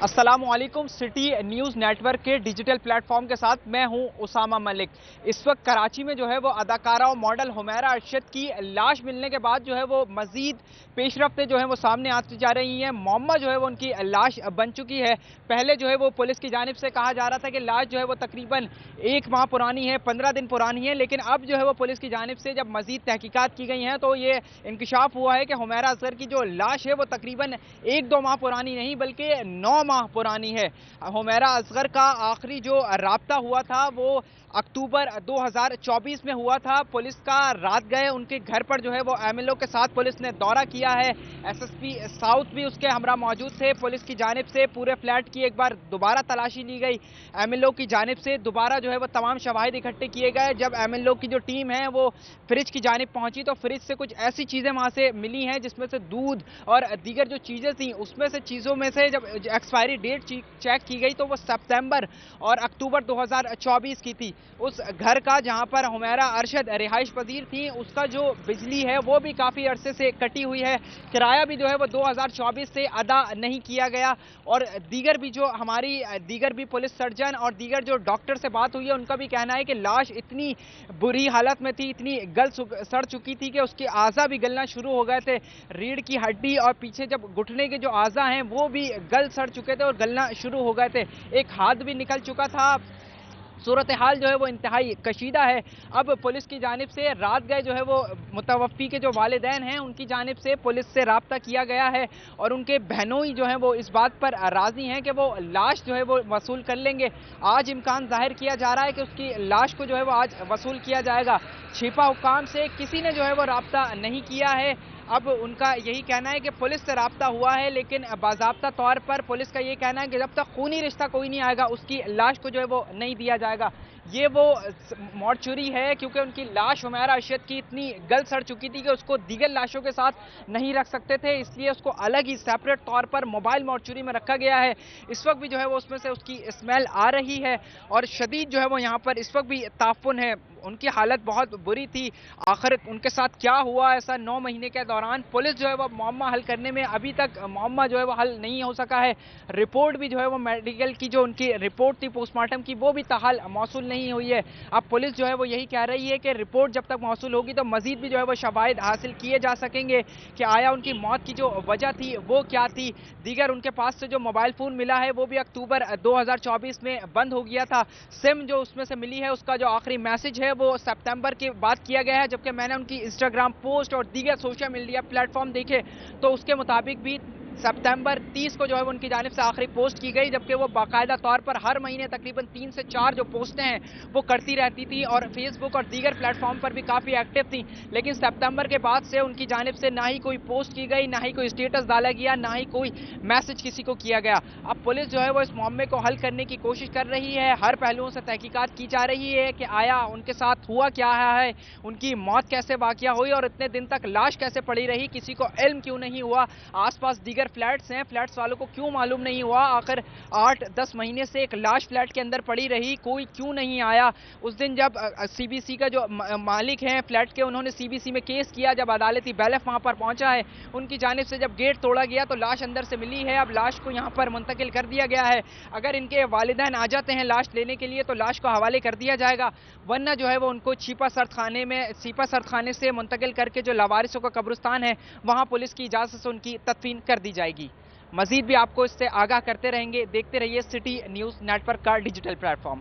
अस्सलाम वालेकुम। City news network के डिजिटल प्लेटफॉर्म के साथ मैं हूं उसामा मलिक। इस वक्त कराची में जो है वो अदाकारा और मॉडल हुमैरा अरशद की लाश मिलने के बाद जो है वो मजीद पेशरफ्तें जो है वो सामने आती जा रही हैं। मौमा जो है वो उनकी लाश बन चुकी है। पहले जो है वो पुलिस की जानिब से कहा जा रहा था कि लाश जो है वो तकरीबन 1 माह पुरानी है, 15 दिन पुरानी है, लेकिन अब जो है वो पुलिस की जानिब से जब मजीद तहकीकात की गई हैं तो ये इंकशाफ हुआ है कि हुमैरा असगर की जो लाश है वो तकरीबन 1-2 माह पुरानी नहीं बल्कि 9 माह पुरानी है। हुमैरा असगर का आखिरी जो राब्ता हुआ था वो अक्टूबर 2024 में हुआ था। पुलिस का रात गए उनके घर पर जो है वो एमएलओ के साथ पुलिस ने दौरा किया है। एसएसपी साउथ भी उसके हमरा मौजूद थे। पुलिस की जानिब से पूरे फ्लैट की एक बार दोबारा तलाशी ली गई। एमएलओ की जानिब से दोबारा जो है वो तमाम शवाहिद इकट्ठे किए गए। जब एमएलओ की जो टीम है वो फ्रिज की जानिब पहुंची तो फ्रिज से कुछ ऐसी चीज़ें वहाँ से मिली हैं जिसमें से दूध और दीगर जो चीज़ें थी उसमें से चीज़ों में से जब एक्सपायरी डेट चेक की गई तो वो सितंबर और अक्टूबर 2024 की थी। उस घर का जहां पर हुमैरा अरशद रिहाइश पजीर थी उसका जो बिजली है वो भी काफ़ी अरसे से कटी हुई है। किराया भी जो है वो 2024 से अदा नहीं किया गया। और दीगर भी जो हमारी दीगर भी पुलिस सर्जन और दीगर जो डॉक्टर से बात हुई है उनका भी कहना है कि लाश इतनी बुरी हालत में थी, इतनी सड़ चुकी थी कि उसके आज़ा भी गलना शुरू हो गए थे। रीढ़ की हड्डी और पीछे जब घुटने के जो आज़ा हैं वो भी गल सड़ चुके थे और गलना शुरू हो गए थे। एक हाथ भी निकल चुका था। सूरत हाल जो है वो इंतहाई कशीदा है। अब पुलिस की जानिब से रात गए जो है वो मुतवफ़्फ़ी के जो वालिदैन हैं उनकी जानिब से पुलिस से राब्ता किया गया है और उनके बहनोई जो हैं वो इस बात पर राज़ी हैं कि वो लाश जो है वो वसूल कर लेंगे। आज इम्कान ज़ाहिर किया जा रहा है कि उसकी लाश को जो है वो आज वसूल किया जाएगा। छिपा हुकाम से किसी ने जो है वो राब्ता नहीं किया है। अब उनका यही कहना है कि पुलिस से राब्ता हुआ है लेकिन बाज़ाब्ता तौर पर पुलिस का ये कहना है कि जब तक खूनी रिश्ता कोई नहीं आएगा उसकी लाश को जो है वो नहीं दिया जाएगा। ये वो मॉर्चुरी है क्योंकि उनकी लाश हुमैरा अरशद की इतनी गल सड़ चुकी थी कि उसको दीगर लाशों के साथ नहीं रख सकते थे, इसलिए उसको अलग ही सेपरेट तौर पर मोबाइल मॉर्चुरी में रखा गया है। इस वक्त भी जो है वो उसमें से उसकी स्मेल आ रही है और शदीद जो है वो यहाँ पर इस वक्त भी ताफुन है। उनकी हालत बहुत बुरी थी। आखिर उनके साथ क्या हुआ ऐसा 9 महीने के दौरान पुलिस जो है वो मामला हल करने में अभी तक मामला जो है वो हल नहीं हो सका है। रिपोर्ट भी जो है वो मेडिकल की जो उनकी रिपोर्ट थी पोस्टमार्टम की वो भी ताहाल मौसूल नहीं हुई है। अब पुलिस जो है वो यही कह रही है कि रिपोर्ट जब तक मौसूल होगी तो मजीद भी जो है वो शवाहिद हासिल किए जा सकेंगे कि आया उनकी मौत की जो वजह थी वो क्या थी। दीगर उनके पास से जो मोबाइल फ़ोन मिला है वो भी अक्टूबर 2024 में बंद हो गया था। सिम जो उसमें से मिली है उसका जो आखिरी मैसेज है वो सितंबर के बाद किया गया है, जबकि मैंने उनकी इंस्टाग्राम पोस्ट और दीगर सोशल मीडिया प्लेटफॉर्म देखे तो उसके मुताबिक भी सितंबर 30 को जो है उनकी जानिब से आखिरी पोस्ट की गई, जबकि वो बाकायदा तौर पर हर महीने तकरीबन 3 से 4 जो पोस्टें हैं वो करती रहती थी और फेसबुक और दीगर प्लेटफॉर्म पर भी काफ़ी एक्टिव थी। लेकिन सितंबर के बाद से उनकी जानिब से ना ही कोई पोस्ट की गई, ना ही कोई स्टेटस डाला गया, ना ही कोई मैसेज किसी को किया गया। अब पुलिस जो है वो इस मामले को हल करने की कोशिश कर रही है। हर पहलुओं से तहकीकात की जा रही है कि आया उनके साथ हुआ क्या है, उनकी मौत कैसे वाक़या हुई और इतने दिन तक लाश कैसे पड़ी रही, किसी को इल्म क्यों नहीं हुआ, आसपास दीगर फ्लैट्स हैं, फ्लैट्स वालों को क्यों मालूम नहीं हुआ, आखिर 8-10 महीने से एक लाश फ्लैट के अंदर पड़ी रही, कोई क्यों नहीं आया। उस दिन जब सीबीसी का जो मालिक हैं फ्लैट के उन्होंने सीबीसी में केस किया, जब अदालती बैलेफ वहां पर पहुंचा है उनकी जानिब से जब गेट तोड़ा गया तो लाश अंदर से मिली है। अब लाश को यहां पर मुंतकिल कर दिया गया है। अगर इनके वालिदैन आ जाते हैं लाश लेने के लिए तो लाश को हवाले कर दिया जाएगा, वरना जो है वो उनको छिपा सर्द खाने से मुंतकिल करके जो लावारिसों का कब्रिस्तान है वहां पुलिस की इजाजत से उनकी तदफीन कर दी जाएगी। मजीद भी आपको इससे आगाह करते रहेंगे। देखते रहिए सिटी न्यूज़ नेटवर्क का डिजिटल प्लेटफॉर्म।